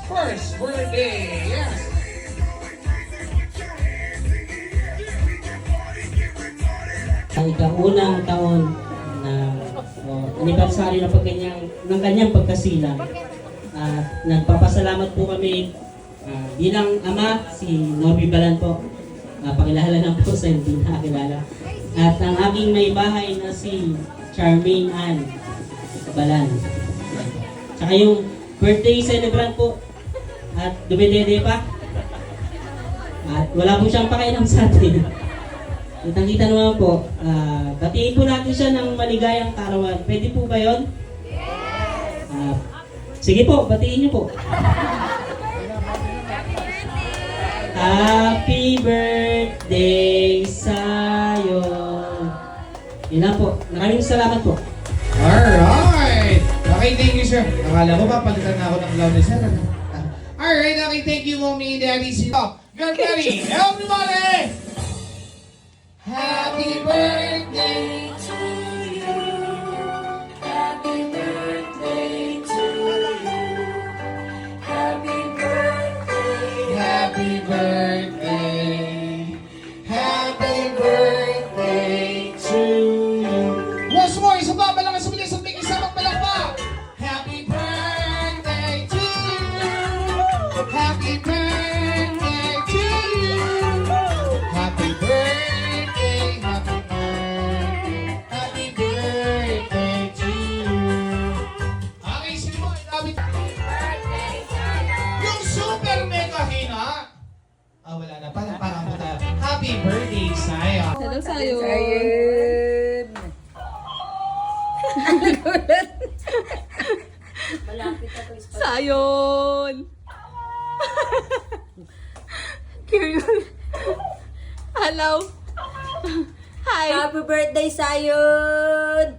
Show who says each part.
Speaker 1: first birthday. Yes.
Speaker 2: Ang ikaunang taon na anniversary na ng kanyang pagkasilang. At nagpapasalamat po kami bilang ama, si Norby Balan po. Pakilala lang po sa hindi nakakilala. At ang aking may bahay na si Charmaine Ann Balan. Tsaka yung birthday celebrant po at dumedede pa. At wala po siyang pakailam sa atin. Kitang-kita naman po, batiin po natin siya ng maligayang karawan. Pwede po ba yun? Yes! Sige po, batiin niyo po. Happy birthday sa'yo. Yun lang po. Maraming salamat po.
Speaker 1: Alright! Okay, thank you, sir. Akala ko ba palitan na ako ng clown ni sir? Alright, okay, thank you, mommy, daddy, sino. Get ready! Everybody! Happy birthday to you. Happy birthday to you. Happy birthday. Happy birthday. Happy birthday to you. Once more, isa pa, malakas sa bilis at may isang palakpak. Happy birthday to you. Happy birthday to you. Happy birthday. Happy birthday to you. Okay, sino mo? Yung super mega hina. Wala na. Parang mo tayo. Happy birthday sa'yo.
Speaker 3: Hello sa'yo.
Speaker 4: Ayun.
Speaker 3: Sayon. Cute. Hello. Hi.
Speaker 4: Happy birthday, Sayun!